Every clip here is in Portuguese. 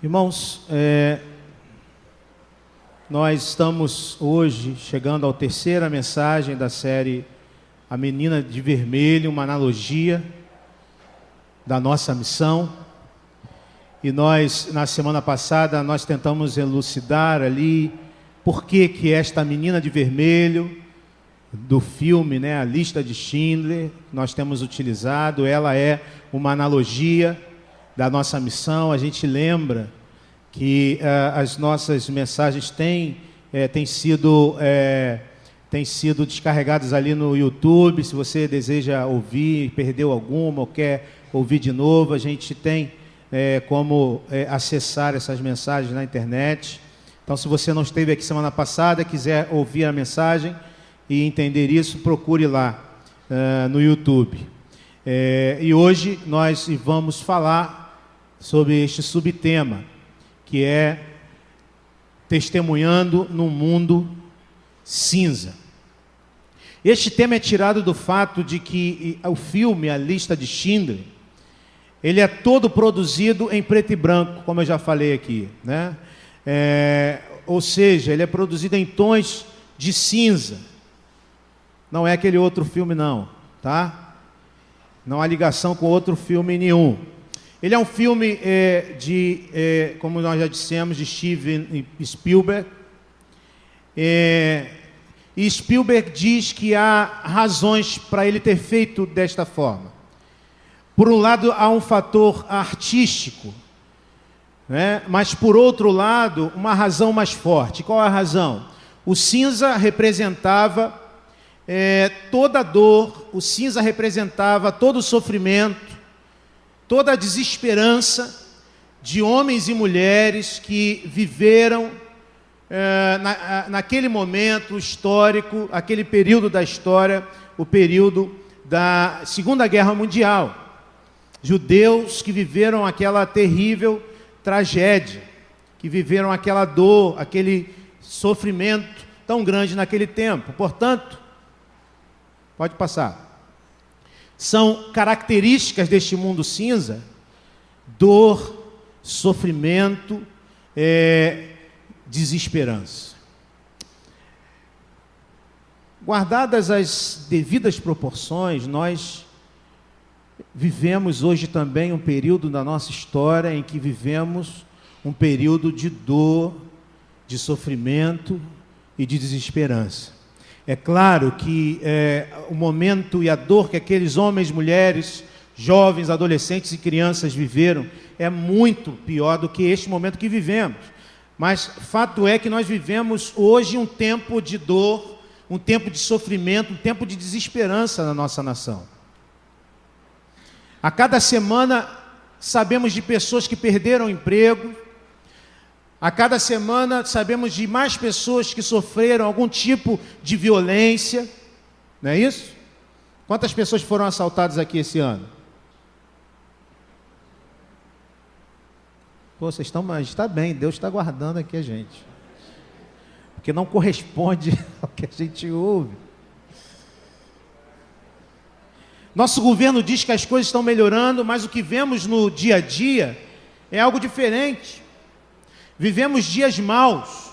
Irmãos, nós estamos hoje chegando à terceira mensagem da série A Menina de Vermelho, uma analogia da nossa missão. E nós, na semana passada, nós tentamos elucidar ali por que esta menina de vermelho do filme, A Lista de Schindler, nós temos utilizado, ela é uma analogia da nossa missão. A gente lembra que as nossas mensagens têm sido descarregadas ali no YouTube. Se você deseja ouvir, perdeu alguma ou quer ouvir de novo, a gente tem como acessar essas mensagens na internet. Então, se você não esteve aqui semana passada, quiser ouvir a mensagem e entender isso, procure lá no YouTube. E hoje nós vamos falar sobre este subtema, que é testemunhando num mundo cinza. Este tema é tirado do fato de que o filme A Lista de Schindler, ele é todo produzido em preto e branco, como eu já falei aqui, ou seja, ele é produzido em tons de cinza. Não é aquele outro filme não, tá? Não há ligação com outro filme nenhum. Ele é um filme como nós já dissemos, de Steven Spielberg. E Spielberg diz que há razões para ele ter feito desta forma. Por um lado, há um fator artístico, mas por outro lado, uma razão mais forte. Qual é a razão? O cinza representava toda a dor, o cinza representava todo o sofrimento, toda a desesperança de homens e mulheres que viveram naquele momento histórico, aquele período da história, o período da Segunda Guerra Mundial. Judeus que viveram aquela terrível tragédia, que viveram aquela dor, aquele sofrimento tão grande naquele tempo. Portanto, pode passar. São características deste mundo cinza: dor, sofrimento, desesperança. Guardadas as devidas proporções, nós vivemos hoje também um período da nossa história em que vivemos um período de dor, de sofrimento e de desesperança. É claro que o momento e a dor que aqueles homens, mulheres, jovens, adolescentes e crianças viveram é muito pior do que este momento que vivemos. Mas fato é que nós vivemos hoje um tempo de dor, um tempo de sofrimento, um tempo de desesperança na nossa nação. A cada semana sabemos de pessoas que perderam o emprego. A cada semana sabemos de mais pessoas que sofreram algum tipo de violência. Não é isso? Quantas pessoas foram assaltadas aqui esse ano? Pô, vocês estão, mas está bem, Deus está guardando aqui a gente. Porque não corresponde ao que a gente ouve. Nosso governo diz que as coisas estão melhorando, mas o que vemos no dia a dia é algo diferente. Vivemos dias maus.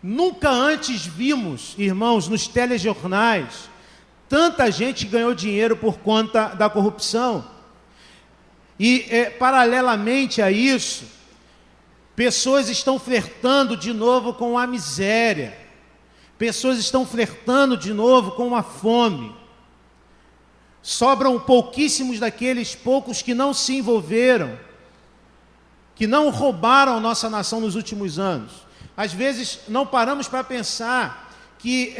Nunca antes vimos, irmãos, nos telejornais, tanta gente ganhou dinheiro por conta da corrupção. E, paralelamente a isso, pessoas estão flertando de novo com a miséria. Pessoas estão flertando de novo com a fome. Sobram pouquíssimos daqueles poucos que não se envolveram, que não roubaram a nossa nação nos últimos anos. Às vezes não paramos para pensar que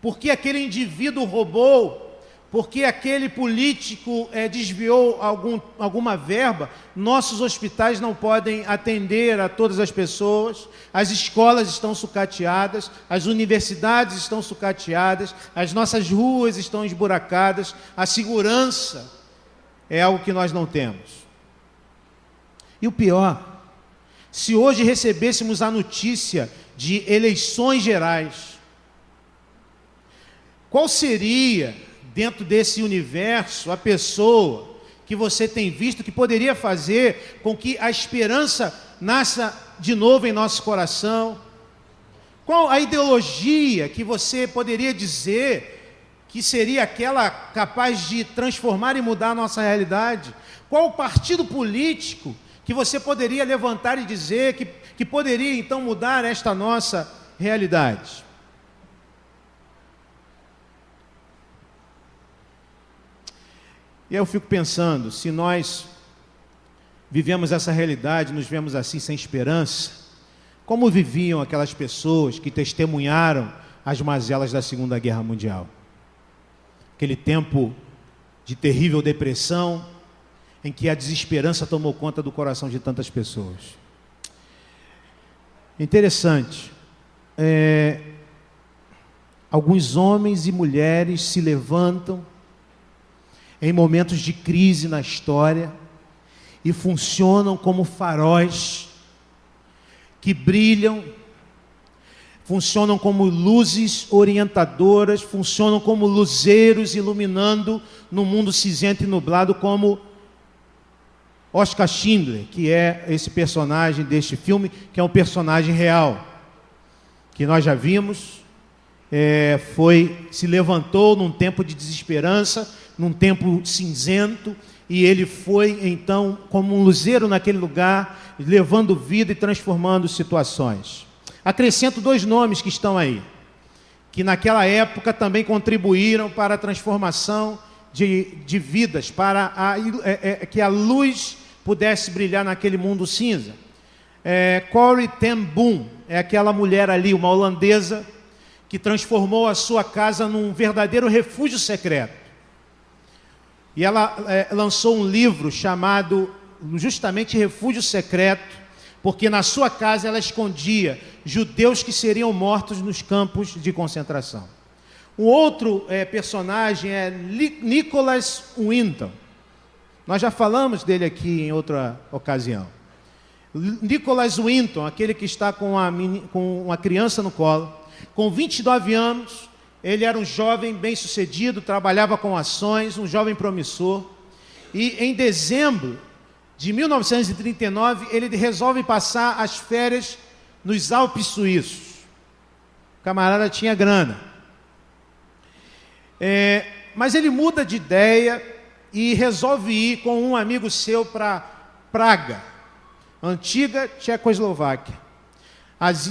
porque aquele indivíduo roubou, porque aquele político desviou alguma verba, nossos hospitais não podem atender a todas as pessoas, as escolas estão sucateadas, as universidades estão sucateadas, as nossas ruas estão esburacadas, a segurança é algo que nós não temos. E o pior, se hoje recebêssemos a notícia de eleições gerais, qual seria, dentro desse universo, a pessoa que você tem visto que poderia fazer com que a esperança nasça de novo em nosso coração? Qual a ideologia que você poderia dizer que seria aquela capaz de transformar e mudar a nossa realidade? Qual o partido político que você poderia levantar e dizer que poderia então mudar esta nossa realidade? E eu fico pensando, se nós vivemos essa realidade, nos vemos assim sem esperança, como viviam aquelas pessoas que testemunharam as mazelas da Segunda Guerra Mundial? Aquele tempo de terrível depressão, em que a desesperança tomou conta do coração de tantas pessoas. Interessante, alguns homens e mulheres se levantam em momentos de crise na história e funcionam como faróis que brilham, funcionam como luzes orientadoras, funcionam como luzeiros iluminando no mundo cinzento e nublado, como Oscar Schindler, que é esse personagem deste filme, que é um personagem real, que nós já vimos, se levantou num tempo de desesperança, num tempo cinzento, e ele foi então como um luzeiro naquele lugar, levando vida e transformando situações. Acrescento 2 nomes que estão aí, que naquela época também contribuíram para a transformação de vidas, para que a luz pudesse brilhar naquele mundo cinza. Corrie ten Boom é aquela mulher ali, uma holandesa, que transformou a sua casa num verdadeiro refúgio secreto. E ela lançou um livro chamado justamente Refúgio Secreto, porque na sua casa ela escondia judeus que seriam mortos nos campos de concentração. Um outro personagem é Nicholas Winton. Nós já falamos dele aqui em outra ocasião. Nicholas Winton, aquele que está com uma criança no colo, com 29 anos, ele era um jovem bem-sucedido, trabalhava com ações, um jovem promissor. E em dezembro de 1939, ele resolve passar as férias nos Alpes suíços. O camarada tinha grana. Mas ele muda de ideia e resolve ir com um amigo seu para Praga, antiga Tchecoslováquia.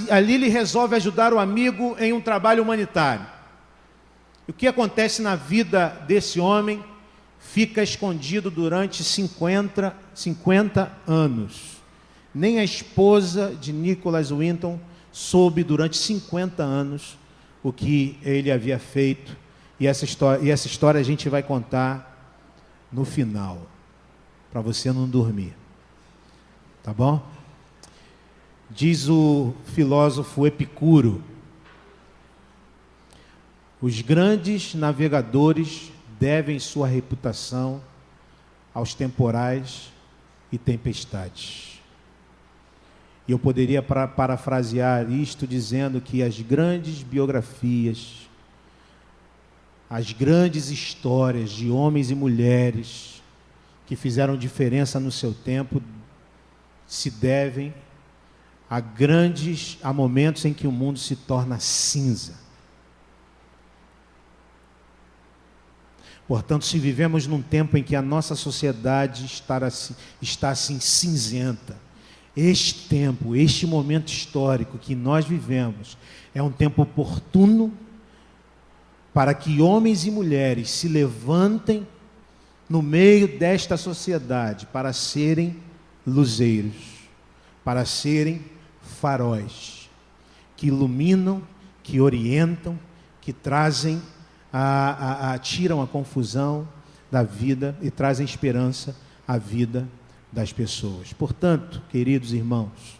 Ali ele resolve ajudar o amigo em um trabalho humanitário. O que acontece na vida desse homem fica escondido durante 50 anos. Nem a esposa de Nicholas Winton soube durante 50 anos o que ele havia feito. E essa história a gente vai contar no final, para você não dormir. Tá bom? Diz o filósofo Epicuro: os grandes navegadores devem sua reputação aos temporais e tempestades. E eu poderia parafrasear isto dizendo que as grandes biografias, as grandes histórias de homens e mulheres que fizeram diferença no seu tempo se devem a momentos em que o mundo se torna cinza. Portanto, se vivemos num tempo em que a nossa sociedade está assim cinzenta, este tempo, este momento histórico que nós vivemos, é um tempo oportuno para que homens e mulheres se levantem no meio desta sociedade para serem luzeiros, para serem faróis, que iluminam, que orientam, que trazem tiram a confusão da vida e trazem esperança à vida das pessoas. Portanto, queridos irmãos,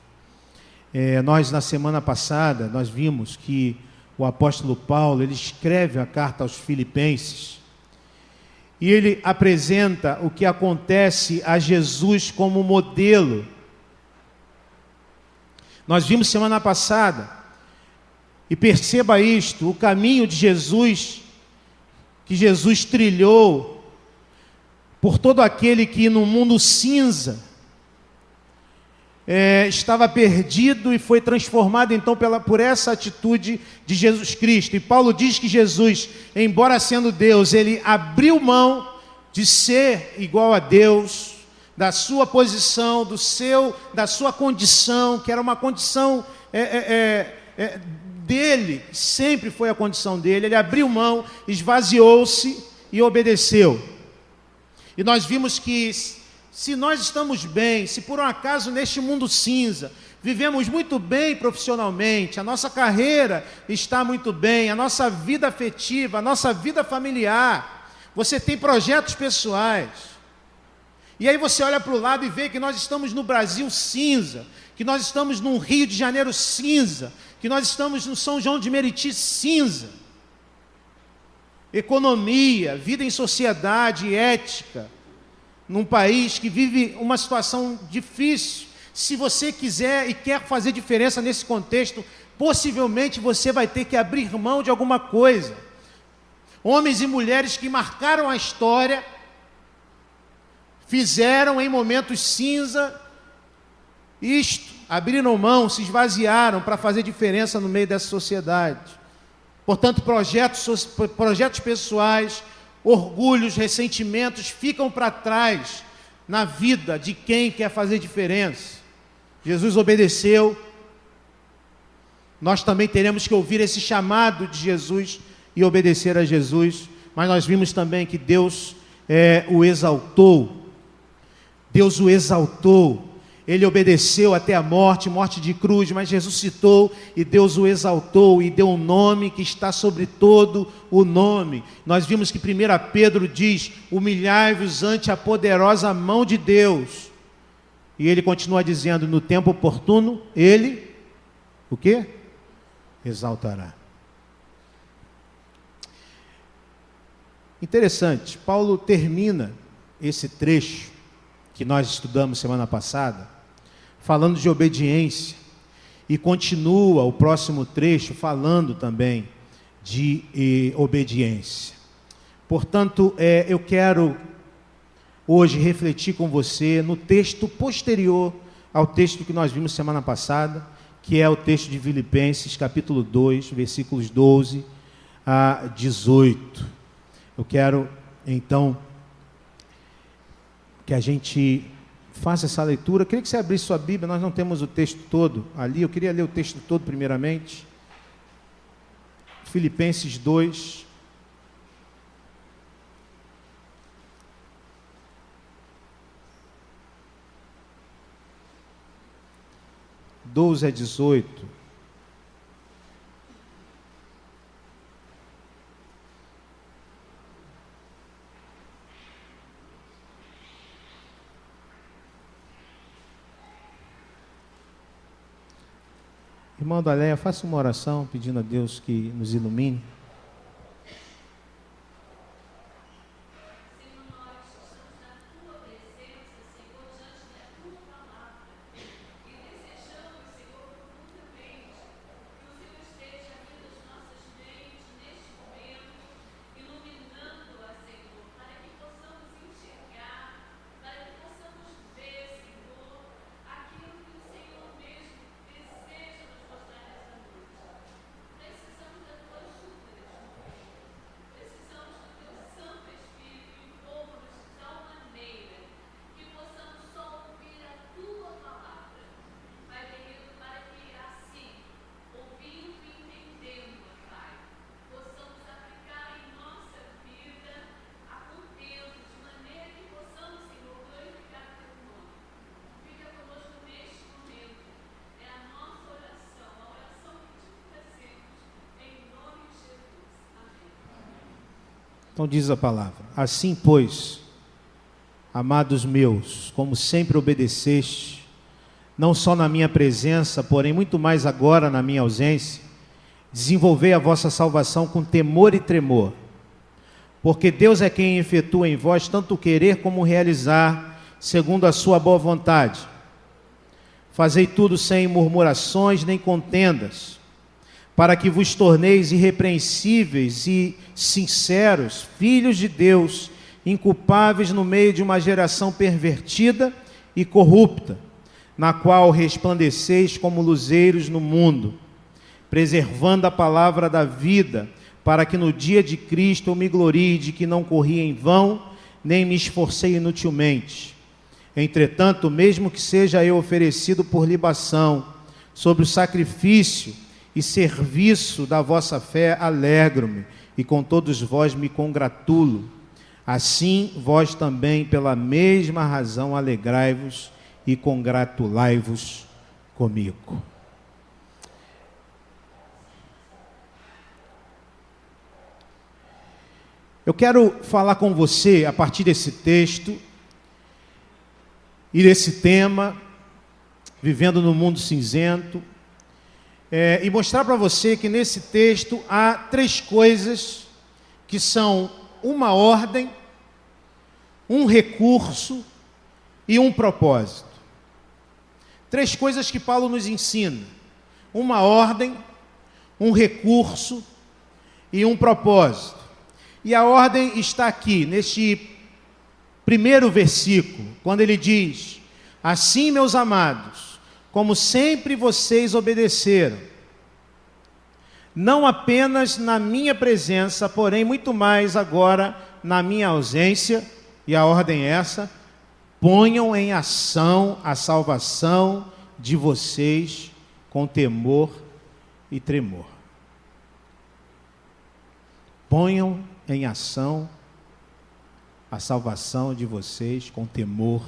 nós na semana passada, nós vimos que o apóstolo Paulo, ele escreve a carta aos Filipenses, e ele apresenta o que acontece a Jesus como modelo. Nós vimos semana passada, e perceba isto, o caminho de Jesus, que Jesus trilhou por todo aquele que no mundo cinza estava perdido e foi transformado então por essa atitude de Jesus Cristo. E Paulo diz que Jesus, embora sendo Deus, ele abriu mão de ser igual a Deus, da sua posição, da sua condição, que era uma condição dele, sempre foi a condição dele. Ele abriu mão, esvaziou-se e obedeceu. E nós vimos que se nós estamos bem, se por um acaso neste mundo cinza, vivemos muito bem profissionalmente, a nossa carreira está muito bem, a nossa vida afetiva, a nossa vida familiar, você tem projetos pessoais, e aí você olha para o lado e vê que nós estamos no Brasil cinza, que nós estamos no Rio de Janeiro cinza, que nós estamos no São João de Meriti cinza. Economia, vida em sociedade, ética, num país que vive uma situação difícil. Se você quiser e quer fazer diferença nesse contexto, possivelmente você vai ter que abrir mão de alguma coisa. Homens e mulheres que marcaram a história, fizeram em momentos cinza isto, abriram mão, se esvaziaram para fazer diferença no meio dessa sociedade. Portanto, projetos pessoais, orgulhos, ressentimentos ficam para trás na vida de quem quer fazer diferença. Jesus obedeceu. Nós também teremos que ouvir esse chamado de Jesus e obedecer a Jesus. Mas nós vimos também que Deus o exaltou. Deus o exaltou. Ele obedeceu até a morte de cruz, mas ressuscitou e Deus o exaltou e deu um nome que está sobre todo o nome. Nós vimos que 1 Pedro diz: humilhai-vos ante a poderosa mão de Deus. E ele continua dizendo: no tempo oportuno, ele, o quê? Exaltará. Interessante, Paulo termina esse trecho que nós estudamos semana passada, falando de obediência, e continua o próximo trecho falando também de obediência. Portanto, eu quero hoje refletir com você no texto posterior ao texto que nós vimos semana passada, que é o texto de Filipenses, capítulo 2, versículos 12 a 18. Eu quero, então, que a gente faça essa leitura. Eu queria que você abrisse sua Bíblia, nós não temos o texto todo ali, eu queria ler o texto todo primeiramente. Filipenses 2. (12 a 18). Irmão Daléia, faça uma oração pedindo a Deus que nos ilumine. Então diz a palavra: assim, pois, amados meus, como sempre obedeceste, não só na minha presença, porém muito mais agora na minha ausência, desenvolvei a vossa salvação com temor e tremor, porque Deus é quem efetua em vós tanto querer como realizar, segundo a sua boa vontade. Fazei tudo sem murmurações nem contendas, para que vos torneis irrepreensíveis e sinceros, filhos de Deus, inculpáveis no meio de uma geração pervertida e corrupta, na qual resplandeceis como luzeiros no mundo, preservando a palavra da vida, para que no dia de Cristo eu me glorie de que não corri em vão, nem me esforcei inutilmente. Entretanto, mesmo que seja eu oferecido por libação, sobre o sacrifício e serviço da vossa fé, alegro-me, e com todos vós me congratulo. Assim, vós também, pela mesma razão, alegrai-vos e congratulai-vos comigo. Eu quero falar com você, a partir desse texto e desse tema, vivendo no mundo cinzento, e mostrar para você que nesse texto há 3 coisas que são uma ordem, um recurso e um propósito. 3 coisas que Paulo nos ensina: uma ordem, um recurso e um propósito. E a ordem está aqui, neste primeiro versículo, quando ele diz: assim, meus amados, como sempre vocês obedeceram, não apenas na minha presença, porém muito mais agora na minha ausência, e a ordem é essa: ponham em ação a salvação de vocês com temor e tremor. Ponham em ação a salvação de vocês com temor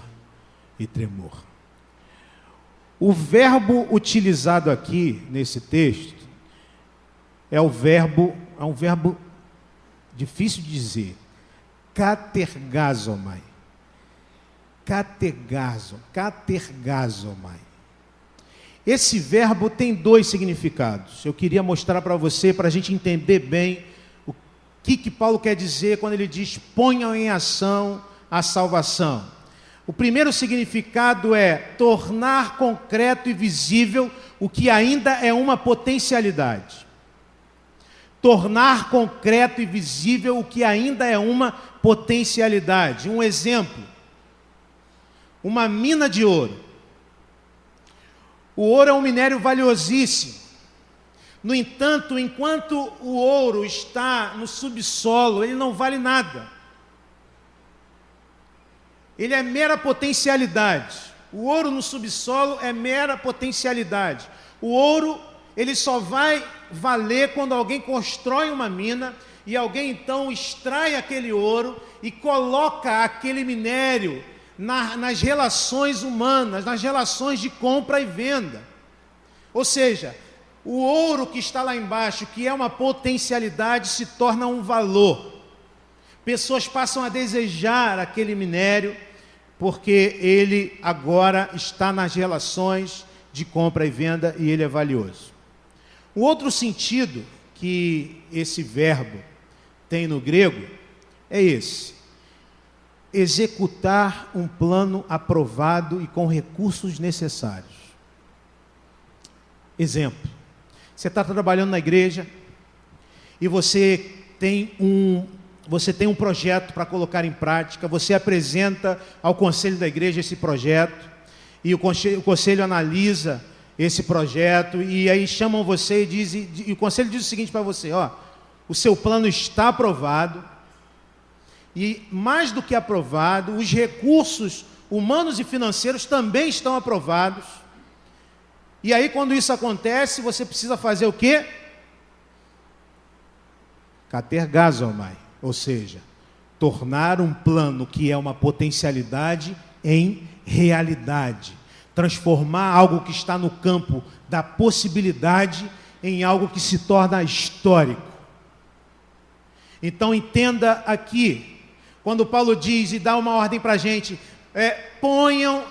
e tremor. O verbo utilizado aqui nesse texto é um verbo difícil de dizer, katergazomai. Katergazomai. Esse verbo tem 2 significados. Eu queria mostrar para você, para a gente entender bem o que Paulo quer dizer quando ele diz: ponham em ação a salvação. O primeiro significado é tornar concreto e visível o que ainda é uma potencialidade. Tornar concreto e visível o que ainda é uma potencialidade. Um exemplo: uma mina de ouro. O ouro é um minério valiosíssimo. No entanto, enquanto o ouro está no subsolo, ele não vale nada. Ele é mera potencialidade. O ouro no subsolo é mera potencialidade. O ouro, ele só vai valer quando alguém constrói uma mina e alguém então extrai aquele ouro e coloca aquele minério nas relações humanas, nas relações de compra e venda. Ou seja, o ouro que está lá embaixo, que é uma potencialidade, se torna um valor. Pessoas passam a desejar aquele minério, porque ele agora está nas relações de compra e venda e ele é valioso. O outro sentido que esse verbo tem no grego é esse: executar um plano aprovado e com recursos necessários. Exemplo: você está trabalhando na igreja e você tem um projeto para colocar em prática, você apresenta ao conselho da igreja esse projeto, e o conselho analisa esse projeto, e aí chamam você e o conselho diz o seguinte para você: o seu plano está aprovado, e mais do que aprovado, os recursos humanos e financeiros também estão aprovados. E aí, quando isso acontece, você precisa fazer o quê? Katergazomai, ou seja, tornar um plano que é uma potencialidade em realidade. Transformar algo que está no campo da possibilidade em algo que se torna histórico. Então entenda aqui, quando Paulo diz e dá uma ordem para a gente, ponham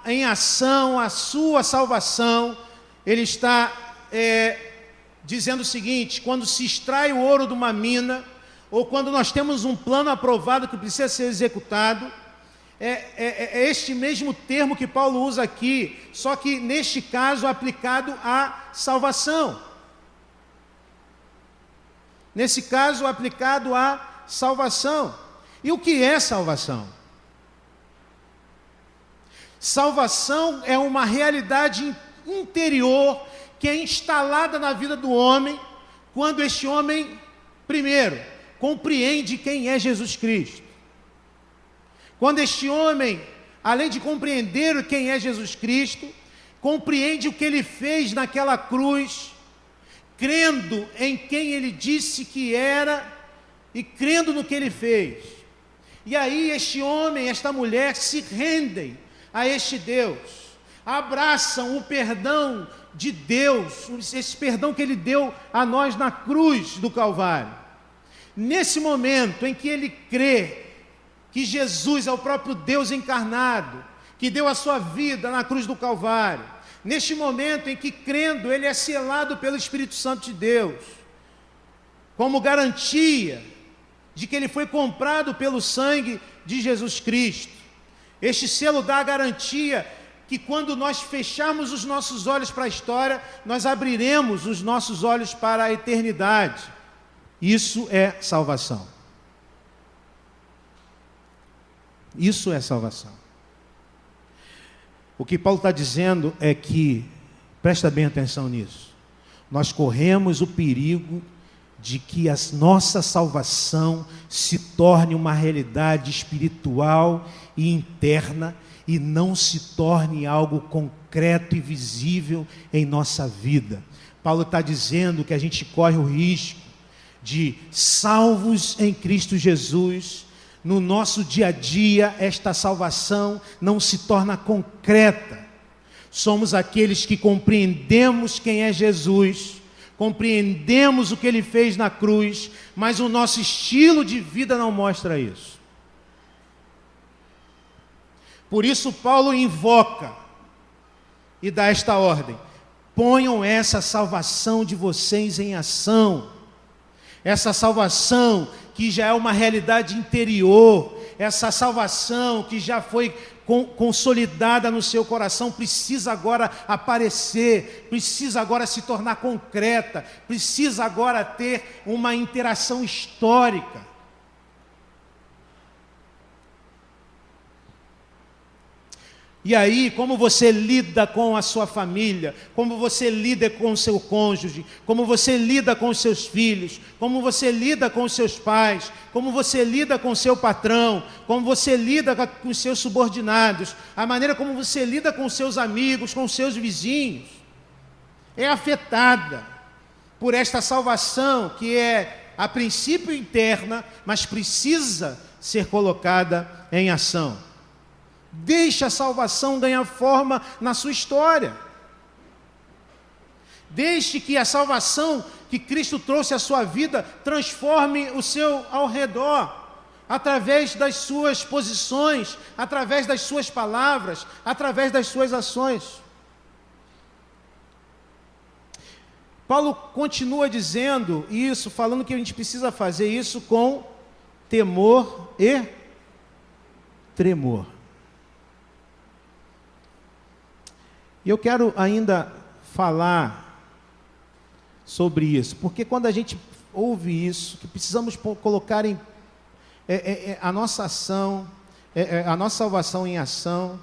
em ação a sua salvação, ele está dizendo o seguinte: quando se extrai o ouro de uma mina, ou quando nós temos um plano aprovado que precisa ser executado, é este mesmo termo que Paulo usa aqui, só que neste caso aplicado à salvação. Nesse caso aplicado à salvação. E o que é salvação? Salvação é uma realidade interior que é instalada na vida do homem quando este homem, primeiro, compreende quem é Jesus Cristo. Quando este homem, além de compreender quem é Jesus Cristo, compreende o que ele fez naquela cruz, crendo em quem ele disse que era e crendo no que ele fez. E aí este homem, esta mulher se rendem a este Deus, abraçam o perdão de Deus, esse perdão que ele deu a nós na cruz do Calvário. Nesse momento em que ele crê que Jesus é o próprio Deus encarnado, que deu a sua vida na cruz do Calvário, neste momento em que crendo ele é selado pelo Espírito Santo de Deus, como garantia de que ele foi comprado pelo sangue de Jesus Cristo. Este selo dá a garantia que quando nós fecharmos os nossos olhos para a história, nós abriremos os nossos olhos para a eternidade. Isso é salvação. Isso é salvação. O que Paulo está dizendo é que, presta bem atenção nisso, nós corremos o perigo de que a nossa salvação se torne uma realidade espiritual e interna e não se torne algo concreto e visível em nossa vida. Paulo está dizendo que a gente corre o risco de, salvos em Cristo Jesus, no nosso dia a dia, esta salvação não se torna concreta. Somos aqueles que compreendemos quem é Jesus, compreendemos o que ele fez na cruz, mas o nosso estilo de vida não mostra isso. Por isso Paulo invoca e dá esta ordem: ponham essa salvação de vocês em ação. Essa salvação que já é uma realidade interior, essa salvação que já foi consolidada no seu coração, precisa agora aparecer, precisa agora se tornar concreta, precisa agora ter uma interação histórica. E aí, como você lida com a sua família, como você lida com o seu cônjuge, como você lida com os seus filhos, como você lida com os seus pais, como você lida com o seu patrão, como você lida com os seus subordinados, a maneira como você lida com os seus amigos, com os seus vizinhos, é afetada por esta salvação que é, a princípio, interna, mas precisa ser colocada em ação. Deixe a salvação ganhar forma na sua história. Deixe que a salvação que Cristo trouxe à sua vida transforme o seu ao redor, através das suas posições, através das suas palavras, através das suas ações. Paulo continua dizendo isso, falando que a gente precisa fazer isso com temor e tremor. E eu quero ainda falar sobre isso, porque quando a gente ouve isso, que precisamos colocar a nossa ação, a nossa salvação em ação,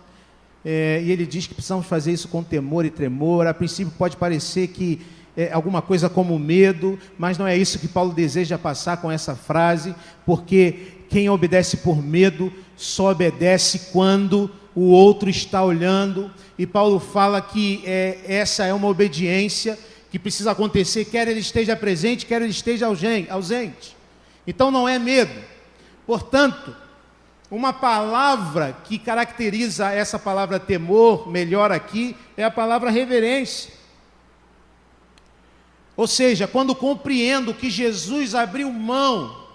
e ele diz que precisamos fazer isso com temor e tremor. A princípio pode parecer que é alguma coisa como medo, mas não é isso que Paulo deseja passar com essa frase, porque quem obedece por medo só obedece quando o outro está olhando, e Paulo fala que essa é uma obediência que precisa acontecer, quer ele esteja presente, quer ele esteja ausente. Então não é medo. Portanto, uma palavra que caracteriza essa palavra temor, melhor aqui, é a palavra reverência. Ou seja, quando compreendo que Jesus abriu mão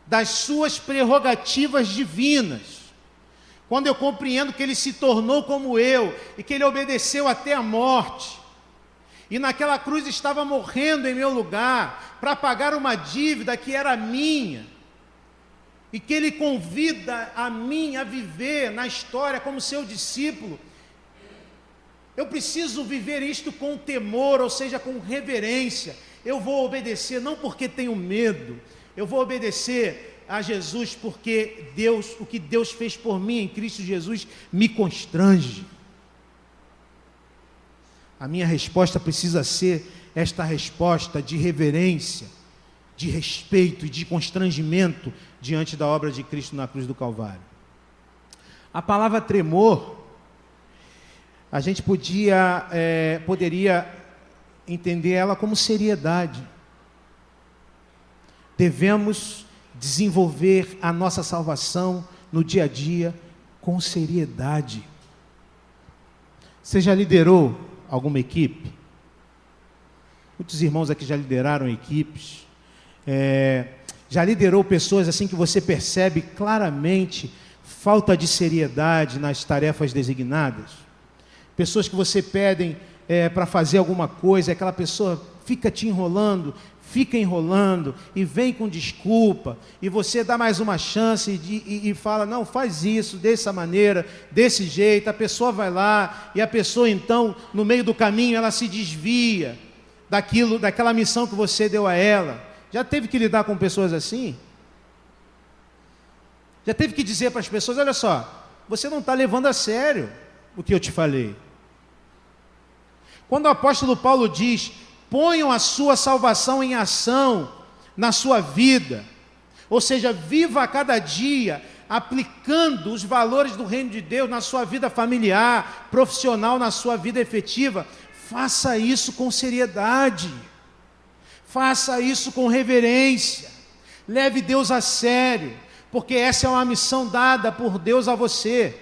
das suas prerrogativas divinas, quando eu compreendo que ele se tornou como eu, e que ele obedeceu até a morte, e naquela cruz estava morrendo em meu lugar, para pagar uma dívida que era minha, e que ele convida a mim a viver na história como seu discípulo, eu preciso viver isto com temor, ou seja, com reverência. Eu vou obedecer não porque tenho medo, eu vou obedecer a Jesus porque o que Deus fez por mim em Cristo Jesus me constrange. A minha resposta precisa ser esta resposta de reverência, de respeito e de constrangimento diante da obra de Cristo na cruz do Calvário. A palavra tremor, a gente poderia entender ela como seriedade. Devemos desenvolver a nossa salvação no dia a dia com seriedade. Você já liderou alguma equipe? Muitos irmãos aqui já lideraram equipes. Já liderou pessoas assim que você percebe claramente falta de seriedade nas tarefas designadas? Pessoas que você pedem para fazer alguma coisa, aquela pessoa fica te enrolando, fica enrolando e vem com desculpa, e você dá mais uma chance e fala, não, faz isso, dessa maneira, desse jeito, a pessoa vai lá, e a pessoa então, no meio do caminho, ela se desvia daquela missão que você deu a ela. Já teve que lidar com pessoas assim? Já teve que dizer para as pessoas, olha só, você não está levando a sério o que eu te falei. Quando o apóstolo Paulo diz, ponham a sua salvação em ação na sua vida, ou seja, viva a cada dia aplicando os valores do reino de Deus na sua vida familiar, profissional, na sua vida efetiva, faça isso com seriedade, faça isso com reverência, leve Deus a sério, porque essa é uma missão dada por Deus a você.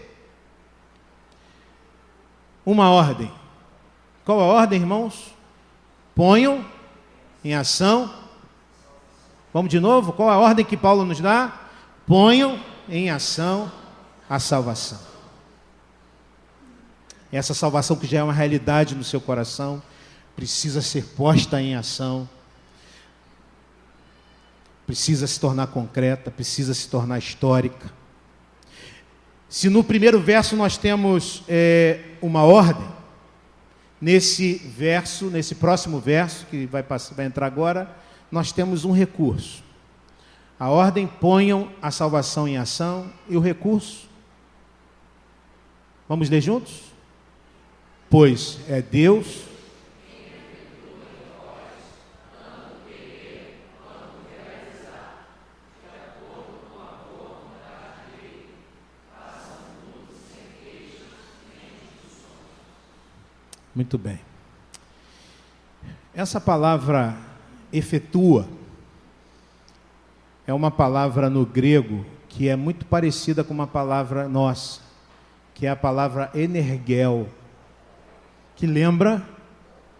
Uma ordem. Qual a ordem, irmãos? Ponham em ação. Vamos de novo? Qual a ordem que Paulo nos dá? Ponham em ação a salvação. Essa salvação que já é uma realidade no seu coração, precisa ser posta em ação, precisa se tornar concreta, precisa se tornar histórica. Se no primeiro verso nós temos uma ordem, nesse próximo verso, que vai entrar agora, nós temos um recurso. A ordem, ponham a salvação em ação, e o recurso? Vamos ler juntos? Pois é Deus Muito bem. Essa palavra efetua é uma palavra no grego que é muito parecida com uma palavra nossa, que é a palavra energel, que lembra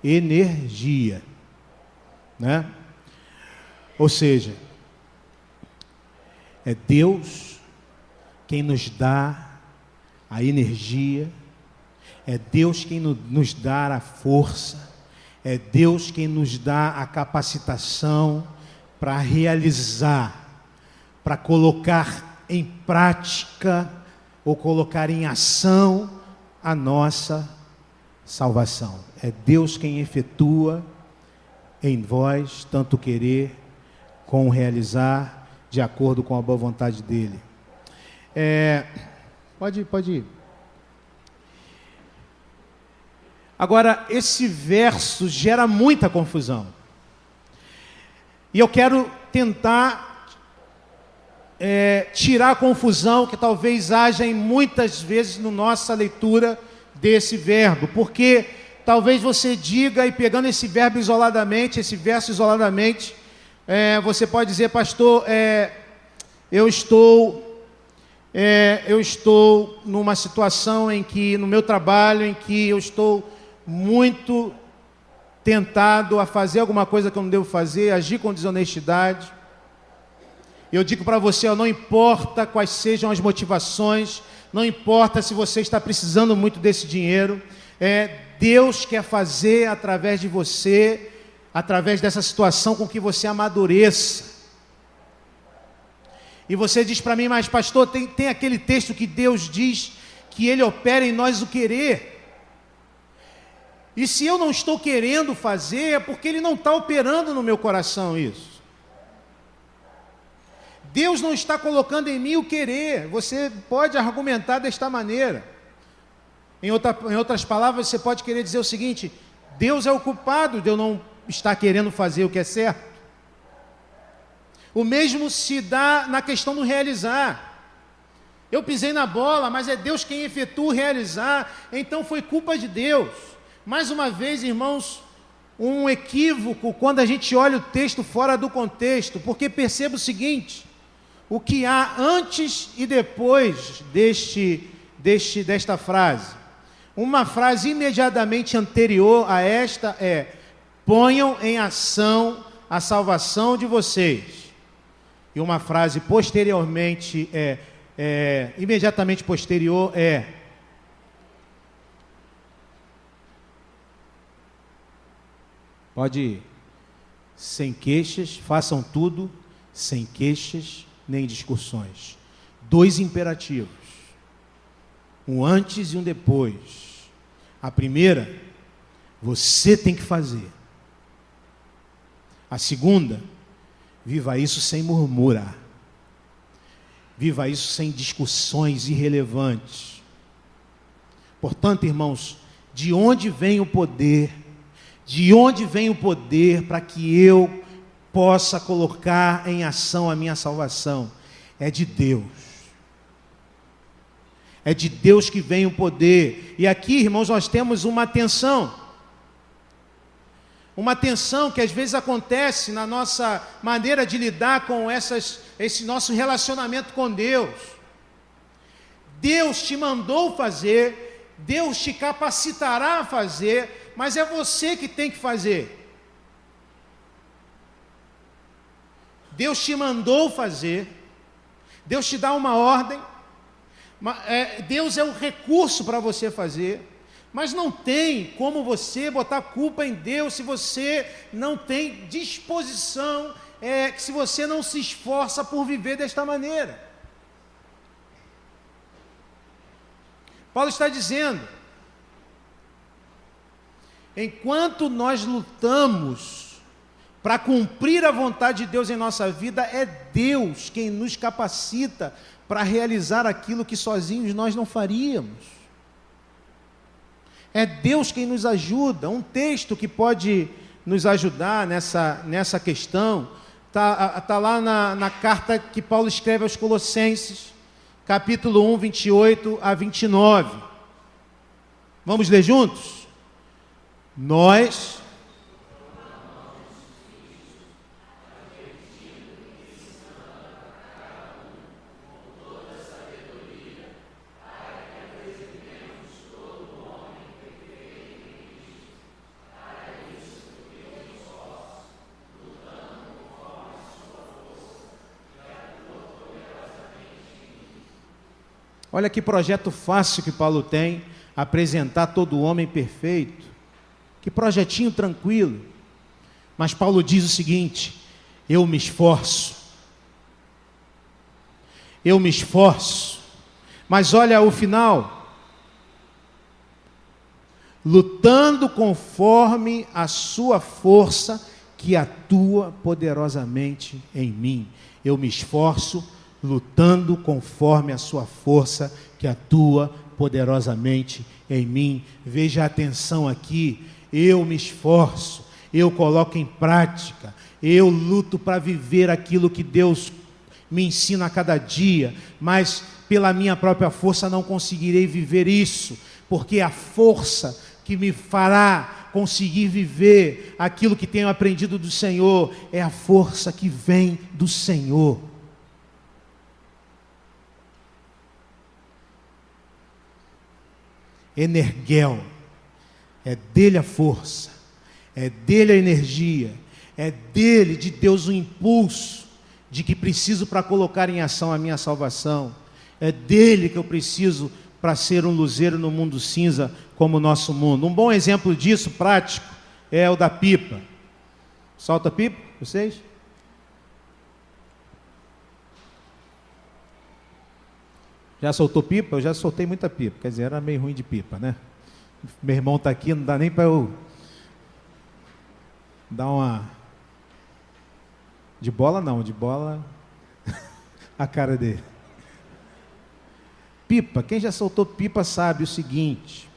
energia, né? Ou seja, é Deus quem nos dá a energia, é Deus quem nos dá a força, é Deus quem nos dá a capacitação para realizar, para colocar em prática ou colocar em ação a nossa salvação. É Deus quem efetua em vós tanto querer como realizar de acordo com a boa vontade dele. Pode ir. Agora, esse verso gera muita confusão. E eu quero tentar tirar a confusão que talvez haja em muitas vezes na nossa leitura desse verbo. Porque talvez você diga, e pegando esse verbo isoladamente, esse verso isoladamente, você pode dizer, pastor, eu estou numa situação em que, no meu trabalho, em que eu estou muito tentado a fazer alguma coisa que eu não devo fazer, agir com desonestidade. Eu digo para você, não importa quais sejam as motivações, não importa se você está precisando muito desse dinheiro, Deus quer fazer através de você, através dessa situação, com que você amadureça. E você diz para mim, mas pastor, tem aquele texto que Deus diz que Ele opera em nós o querer. E se eu não estou querendo fazer, é porque Ele não está operando no meu coração isso. Deus não está colocando em mim o querer. Você pode argumentar desta maneira. Em outras palavras, você pode querer dizer o seguinte: Deus é o culpado de eu não estar querendo fazer o que é certo. O mesmo se dá na questão do realizar. Eu pisei na bola, mas é Deus quem efetua o realizar, então foi culpa de Deus. Mais uma vez, irmãos, um equívoco quando a gente olha o texto fora do contexto, porque perceba o seguinte: o que há antes e depois desta frase. Uma frase imediatamente anterior a esta é: ponham em ação a salvação de vocês. E uma frase posteriormente imediatamente posterior pode ir. Sem queixas, façam tudo sem queixas nem discussões. 2 imperativos. Um antes e um depois. A primeira, você tem que fazer. A segunda, viva isso sem murmurar. Viva isso sem discussões irrelevantes. Portanto, irmãos, de onde vem o poder? De onde vem o poder para que eu possa colocar em ação a minha salvação? É de Deus. É de Deus que vem o poder. E aqui, irmãos, nós temos uma tensão. Uma tensão que às vezes acontece na nossa maneira de lidar com esse nosso relacionamento com Deus. Deus te mandou fazer, Deus te capacitará a fazer, mas é você que tem que fazer. Deus te mandou fazer, Deus te dá uma ordem, Deus é o recurso para você fazer. Mas não tem como você botar culpa em Deus se você não tem disposição, se você não se esforça por viver desta maneira. Paulo está dizendo: enquanto nós lutamos para cumprir a vontade de Deus em nossa vida, é Deus quem nos capacita para realizar aquilo que sozinhos nós não faríamos. É Deus quem nos ajuda. Um texto que pode nos ajudar nessa questão está lá na carta que Paulo escreve aos Colossenses, capítulo 1, 28 a 29. Vamos ler juntos? Nós... Olha que projeto fácil que Paulo tem, apresentar todo homem perfeito. Que projetinho tranquilo. Mas Paulo diz o seguinte: eu me esforço. Eu me esforço. Mas olha o final: lutando conforme a sua força que atua poderosamente em mim. Eu me esforço lutando conforme a sua força que atua poderosamente em mim. Veja a atenção aqui: eu me esforço, eu coloco em prática, eu luto para viver aquilo que Deus me ensina a cada dia, mas pela minha própria força não conseguirei viver isso, porque a força que me fará conseguir viver aquilo que tenho aprendido do Senhor é a força que vem do Senhor. Energel, é dele a força, é dele a energia, é dele, de Deus, o impulso de que preciso para colocar em ação a minha salvação, é dele que eu preciso para ser um luzeiro no mundo cinza como o nosso mundo. Um bom exemplo disso, prático, é o da pipa. Solta a pipa, vocês? Já soltou pipa? Eu já soltei muita pipa, quer dizer, era meio ruim de pipa, né? Meu irmão está aqui, não dá nem para eu dar uma... De bola não, de bola... a cara dele. Pipa, quem já soltou pipa sabe o seguinte.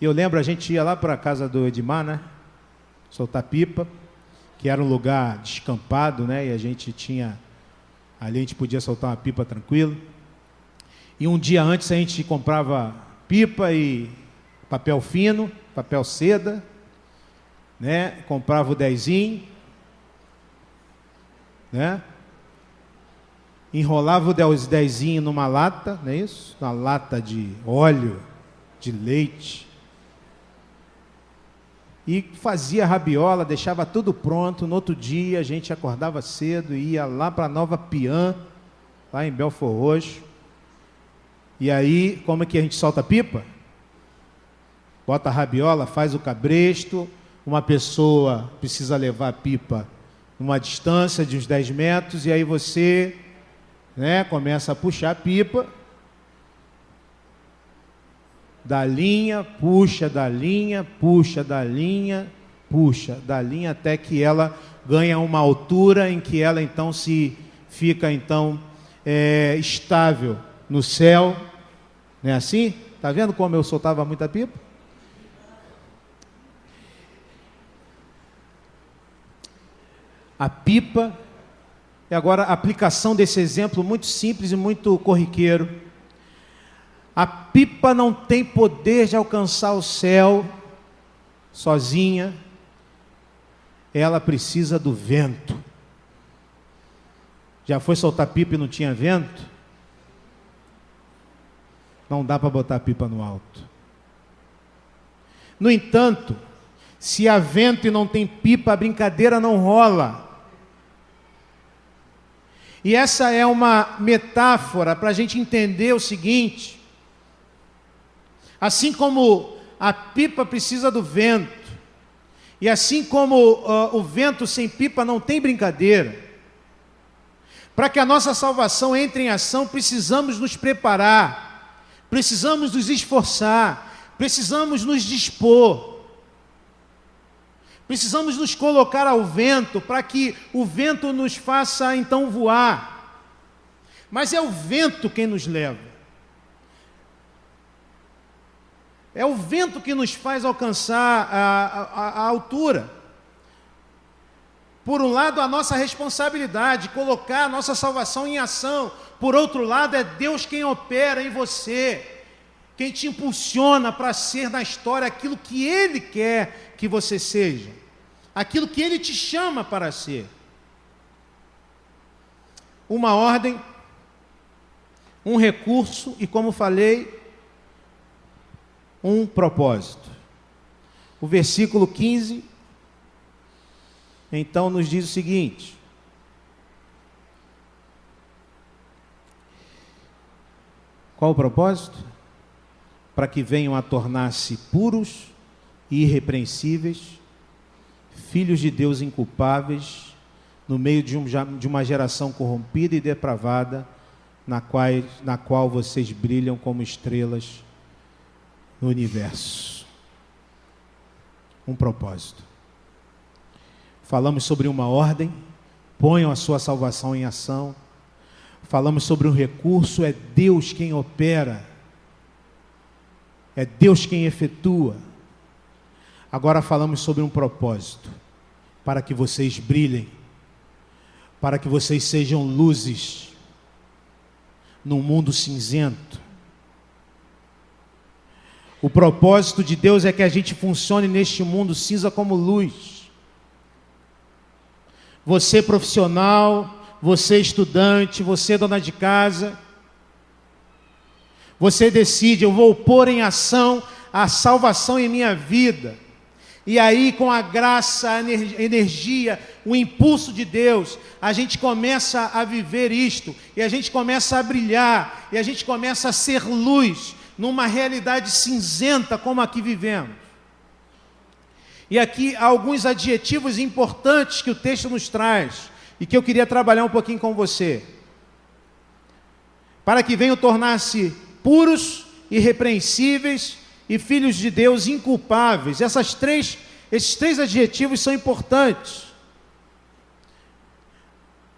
Eu lembro, a gente ia lá para a casa do Edmar, né? Soltar pipa, que era um lugar descampado, né? E a gente tinha, ali a gente podia soltar uma pipa tranquilo. E um dia antes a gente comprava pipa e papel fino, papel seda, né? Comprava o dezinho, né? Enrolava os dezinho numa lata, não é isso? Uma lata de óleo, de leite. E fazia rabiola, deixava tudo pronto. No outro dia a gente acordava cedo e ia lá para Nova Piã, lá em Belford Roxo. E aí, como é que a gente solta a pipa? Bota a rabiola, faz o cabresto. Uma pessoa precisa levar a pipa numa distância de uns 10 metros. E aí você, né, começa a puxar a pipa da linha, puxa da linha, puxa da linha, puxa da linha, até que ela ganha uma altura em que ela então fica estável no céu. Não é assim? Está vendo como eu soltava muita pipa? A pipa, e agora a aplicação desse exemplo muito simples e muito corriqueiro. A pipa não tem poder de alcançar o céu sozinha, ela precisa do vento. Já foi soltar pipa e não tinha vento? Não dá para botar a pipa no alto. No entanto, se há vento e não tem pipa, a brincadeira não rola. E essa é uma metáfora para a gente entender o seguinte: assim como a pipa precisa do vento, e assim como o vento sem pipa não tem brincadeira, para que a nossa salvação entre em ação, precisamos nos preparar, precisamos nos esforçar, precisamos nos dispor, precisamos nos colocar ao vento, para que o vento nos faça então voar. Mas é o vento quem nos leva. É o vento que nos faz alcançar a altura. Por um lado, a nossa responsabilidade, colocar a nossa salvação em ação. Por outro lado, é Deus quem opera em você, quem te impulsiona para ser na história aquilo que Ele quer que você seja, aquilo que Ele te chama para ser. Uma ordem, um recurso e, como falei, um propósito. O versículo 15, então, nos diz o seguinte: qual o propósito? Para que venham a tornar-se puros e irrepreensíveis, filhos de Deus inculpáveis, no meio de uma geração corrompida e depravada, na qual vocês brilham como estrelas no universo. Um propósito. Falamos sobre uma ordem, ponham a sua salvação em ação. Falamos sobre um recurso, é Deus quem opera, é Deus quem efetua. Agora falamos sobre um propósito, para que vocês brilhem, para que vocês sejam luzes num mundo cinzento. O propósito de Deus é que a gente funcione neste mundo cinza como luz. Você profissional, você estudante, você dona de casa, você decide: eu vou pôr em ação a salvação em minha vida. E aí, com a graça, a energia, o impulso de Deus, a gente começa a viver isto, e a gente começa a brilhar, e a gente começa a ser luz numa realidade cinzenta como a que vivemos. E aqui há alguns adjetivos importantes que o texto nos traz, e que eu queria trabalhar um pouquinho com você. Para que venham tornar-se puros, irrepreensíveis e filhos de Deus inculpáveis. Esses três adjetivos são importantes.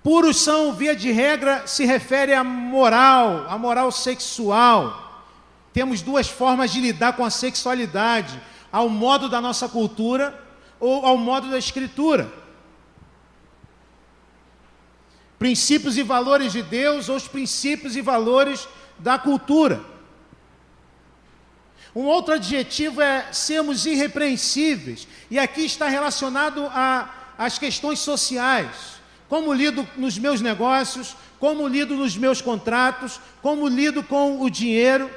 Puros são, via de regra, se refere à moral sexual. Temos duas formas de lidar com a sexualidade: ao modo da nossa cultura ou ao modo da Escritura. Princípios e valores de Deus ou os princípios e valores da cultura. Um outro adjetivo é sermos irrepreensíveis. E aqui está relacionado às questões sociais. Como lido nos meus negócios, como lido nos meus contratos, como lido com o dinheiro.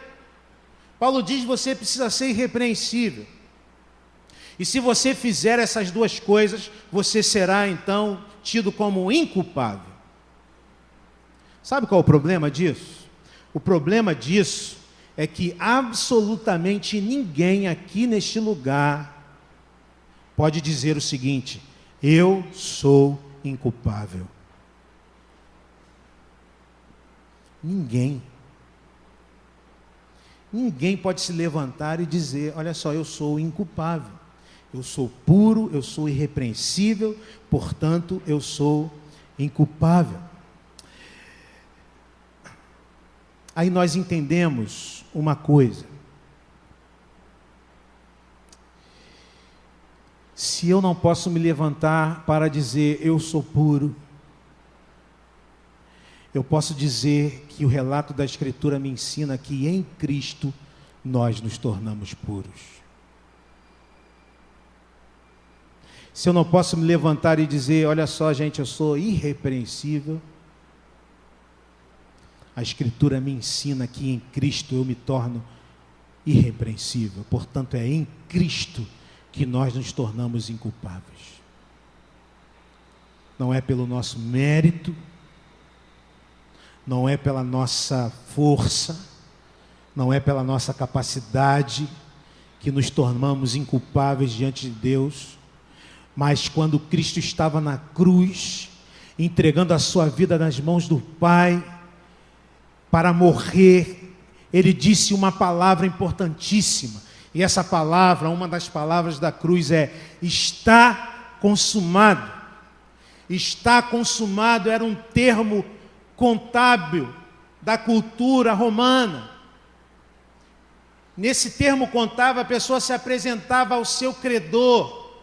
Paulo diz: você precisa ser irrepreensível. E se você fizer essas duas coisas, você será então tido como inculpável. Sabe qual é o problema disso? O problema disso é que absolutamente ninguém aqui neste lugar pode dizer o seguinte: eu sou inculpável. Ninguém pode se levantar e dizer: olha só, eu sou inculpável, eu sou puro, eu sou irrepreensível, portanto eu sou inculpável. Aí nós entendemos uma coisa: se eu não posso me levantar para dizer eu sou puro, eu posso dizer que o relato da Escritura me ensina que em Cristo nós nos tornamos puros. Se eu não posso me levantar e dizer: olha só, gente, eu sou irrepreensível, a Escritura me ensina que em Cristo eu me torno irrepreensível. Portanto, é em Cristo que nós nos tornamos inculpáveis. Não é pelo nosso mérito, não é pela nossa força, não é pela nossa capacidade que nos tornamos inculpáveis diante de Deus, mas quando Cristo estava na cruz, entregando a sua vida nas mãos do Pai, para morrer, Ele disse uma palavra importantíssima, e essa palavra, uma das palavras da cruz é: está consumado. Está consumado era um termo contábil da cultura romana. Nesse termo contábil, a pessoa se apresentava ao seu credor,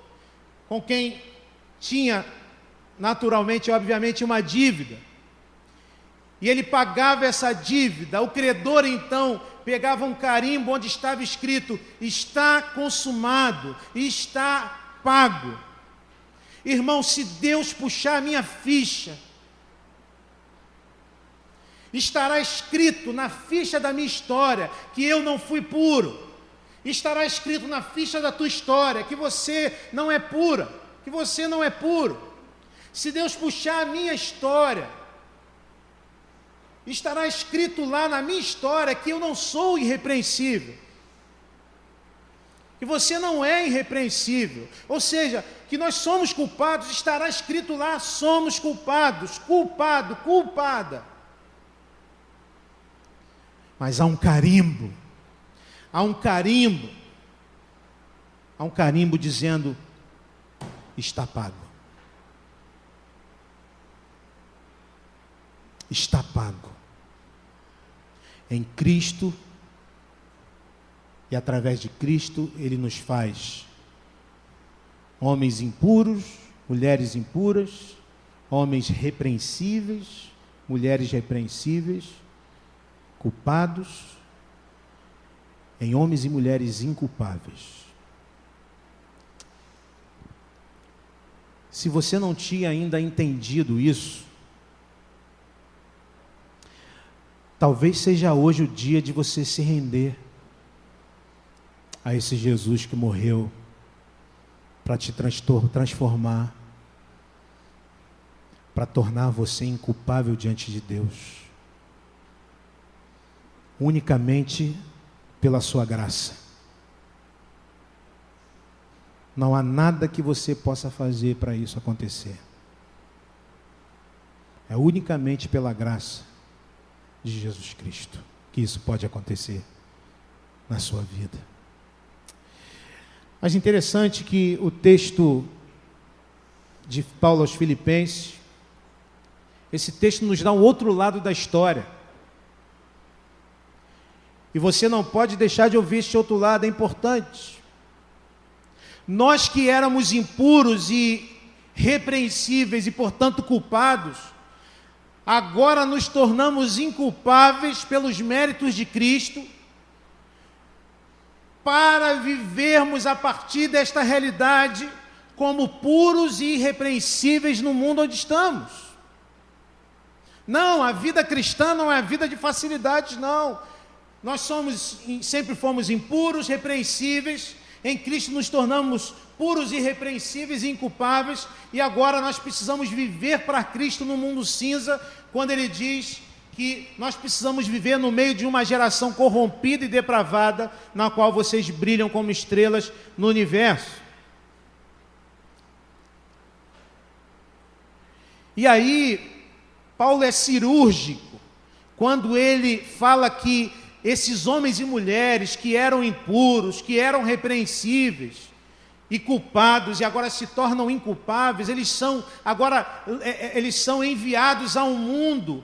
com quem tinha, naturalmente, obviamente, uma dívida. E ele pagava essa dívida. O credor, então, pegava um carimbo onde estava escrito: está consumado, está pago. Irmão, se Deus puxar a minha ficha, estará escrito na ficha da minha história que eu não fui puro. Estará escrito na ficha da tua história que você não é pura, que você não é puro. Se Deus puxar a minha história, estará escrito lá na minha história que eu não sou irrepreensível, que você não é irrepreensível, ou seja, que nós somos culpados. Estará escrito lá: somos culpados, culpado, culpada. Mas há um carimbo dizendo: está pago. Está pago. Em Cristo, e através de Cristo, Ele nos faz homens impuros, mulheres impuras, homens repreensíveis, mulheres repreensíveis, culpados, em homens e mulheres inculpáveis. Se você não tinha ainda entendido isso, talvez seja hoje o dia de você se render a esse Jesus que morreu para te transformar, para tornar você inculpável diante de Deus, unicamente pela sua graça. Não há nada que você possa fazer para isso acontecer. É unicamente pela graça de Jesus Cristo que isso pode acontecer na sua vida. Mas interessante que o texto de Paulo aos Filipenses, Esse texto nos dá um outro lado da história. E você não pode deixar de ouvir este outro lado, é importante. Nós que éramos impuros e repreensíveis e, portanto, culpados, agora nos tornamos inculpáveis pelos méritos de Cristo, para vivermos a partir desta realidade como puros e irrepreensíveis no mundo onde estamos. Não, a vida cristã não é a vida de facilidades, não. Nós sempre fomos impuros, repreensíveis. Em Cristo nos tornamos puros, irrepreensíveis e inculpáveis. E agora nós precisamos viver para Cristo no mundo cinza, quando Ele diz que nós precisamos viver no meio de uma geração corrompida e depravada, na qual vocês brilham como estrelas no universo. E aí, Paulo é cirúrgico quando ele fala que esses homens e mulheres que eram impuros, que eram repreensíveis e culpados, e agora se tornam inculpáveis, eles são enviados a um mundo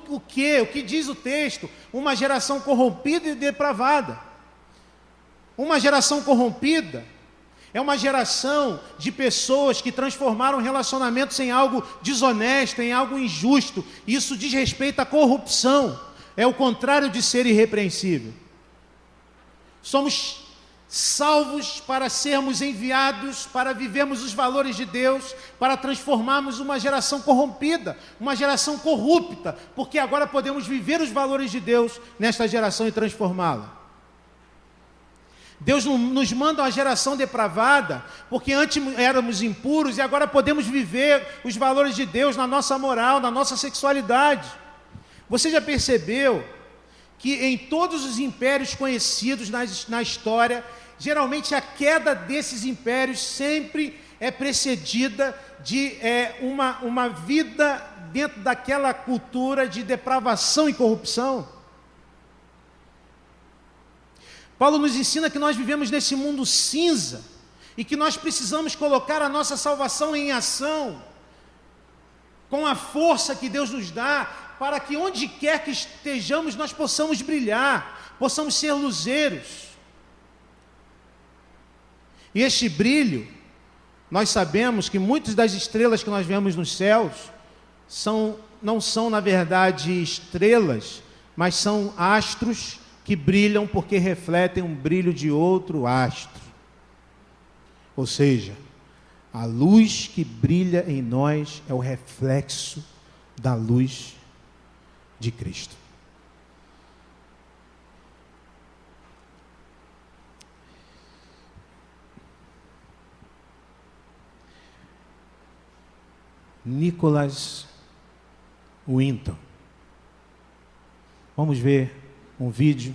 o quê? O que diz o texto? Uma geração corrompida e depravada. Uma geração corrompida é uma geração de pessoas que transformaram relacionamentos em algo desonesto, em algo injusto. Isso diz respeito à corrupção. É o contrário de ser irrepreensível. Somos salvos para sermos enviados, para vivermos os valores de Deus, para transformarmos uma geração corrompida, uma geração corrupta, porque agora podemos viver os valores de Deus nesta geração e transformá-la. Deus nos manda uma geração depravada, porque antes éramos impuros e agora podemos viver os valores de Deus na nossa moral, na nossa sexualidade. Você já percebeu que em todos os impérios conhecidos na história, geralmente a queda desses impérios sempre é precedida de uma vida dentro daquela cultura de depravação e corrupção? Paulo nos ensina que nós vivemos nesse mundo cinza e que nós precisamos colocar a nossa salvação em ação, com a força que Deus nos dá, para que onde quer que estejamos nós possamos brilhar, possamos ser luzeiros. E este brilho, nós sabemos que muitas das estrelas que nós vemos nos céus não são na verdade estrelas, mas são astros que brilham porque refletem um brilho de outro astro. Ou seja, a luz que brilha em nós é o reflexo da luz de Cristo. Nicholas Winton. Vamos ver um vídeo.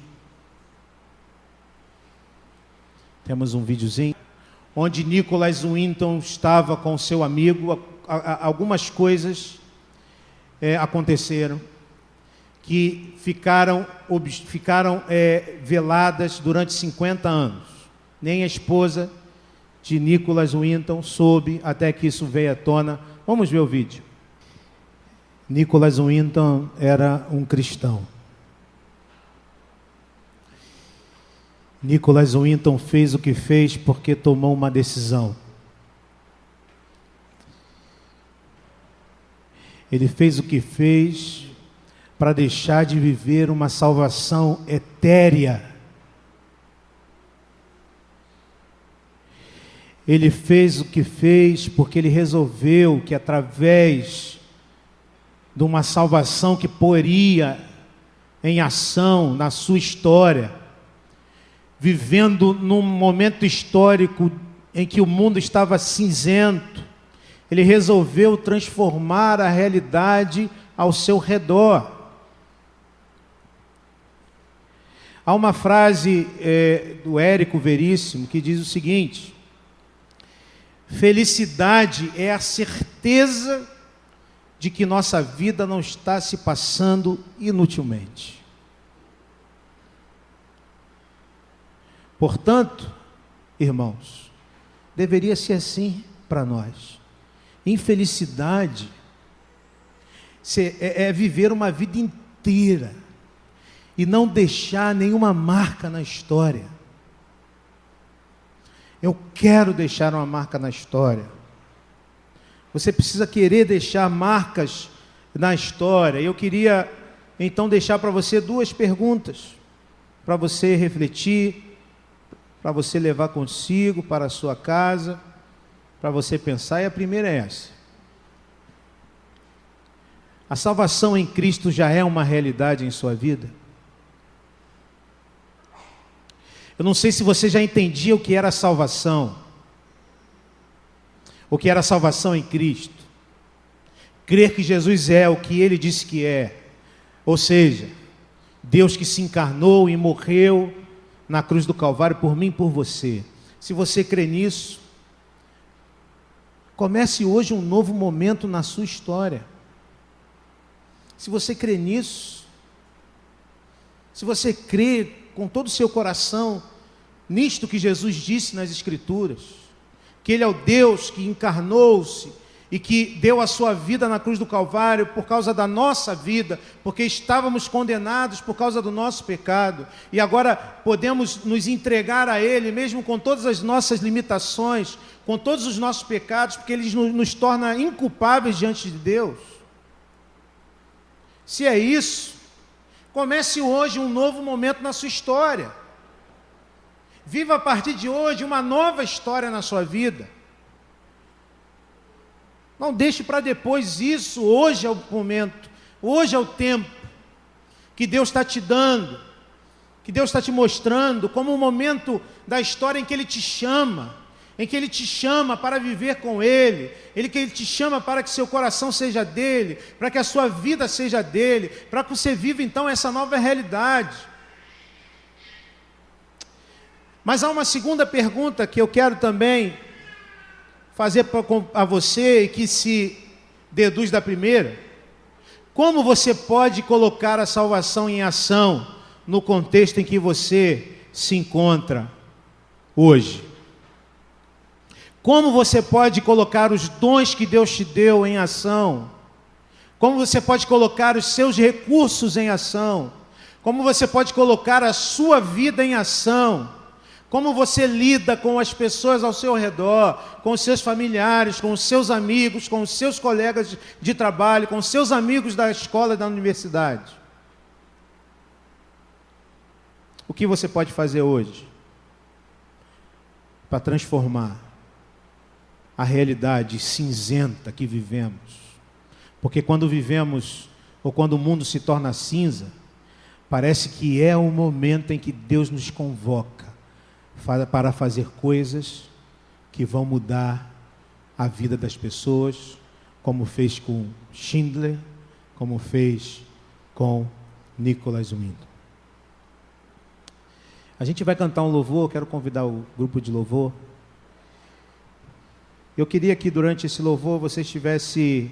Temos um videozinho onde Nicholas Winton estava com seu amigo. Algumas coisas aconteceram que ficaram veladas durante 50 anos. Nem a esposa de Nicholas Winton soube até que isso veio à tona. Vamos ver o vídeo. Nicholas Winton era um cristão. Nicholas Winton fez o que fez porque tomou uma decisão. Ele fez o que fez para deixar de viver uma salvação etérea. Ele fez o que fez porque ele resolveu que através de uma salvação que poria em ação na sua história, vivendo num momento histórico em que o mundo estava cinzento, ele resolveu transformar a realidade ao seu redor. Há uma frase do Érico Veríssimo que diz o seguinte: felicidade é a certeza de que nossa vida não está se passando inutilmente. Portanto, irmãos, deveria ser assim para nós. Infelicidade É viver uma vida inteira e não deixar nenhuma marca na história. Eu quero deixar uma marca na história. Você precisa querer deixar marcas na história. Eu queria então deixar para você 2 perguntas, para você refletir, para você levar consigo para a sua casa, para você pensar. E a primeira é essa: a salvação em Cristo já é uma realidade em sua vida? Eu não sei se você já entendia o que era salvação, o que era salvação em Cristo. Crer que Jesus é o que Ele disse que é, ou seja, Deus que se encarnou e morreu na cruz do Calvário por mim e por você. Se você crê nisso, comece hoje um novo momento na sua história. Se você crê nisso, se você crê com todo o seu coração nisto que Jesus disse nas Escrituras, que Ele é o Deus que encarnou-se e que deu a sua vida na cruz do Calvário por causa da nossa vida, porque estávamos condenados por causa do nosso pecado, e agora podemos nos entregar a Ele, mesmo com todas as nossas limitações, com todos os nossos pecados, porque Ele nos torna inculpáveis diante de Deus. Se é isso, comece hoje um novo momento na sua história. Viva a partir de hoje uma nova história na sua vida. Não deixe para depois isso. Hoje é o momento, hoje é o tempo que Deus está te dando, que Deus está te mostrando como um momento da história em que Ele te chama, para viver com Ele, que Ele te chama para que seu coração seja dEle, para que a sua vida seja dEle, para que você viva então essa nova realidade. Mas há uma segunda pergunta que eu quero também fazer a você, e que se deduz da primeira: como você pode colocar a salvação em ação no contexto em que você se encontra hoje? Como você pode colocar os dons que Deus te deu em ação? Como você pode colocar os seus recursos em ação? Como você pode colocar a sua vida em ação? Como você lida com as pessoas ao seu redor, com os seus familiares, com os seus amigos, com os seus colegas de trabalho, com os seus amigos da escola e da universidade? O que você pode fazer hoje para transformar a realidade cinzenta que vivemos? Porque quando vivemos, ou quando o mundo se torna cinza, parece que é o momento em que Deus nos convoca para fazer coisas que vão mudar a vida das pessoas, como fez com Schindler, como fez com Nicholas Winton. A gente vai cantar um louvor, quero convidar o grupo de louvor. Eu queria que durante esse louvor você estivesse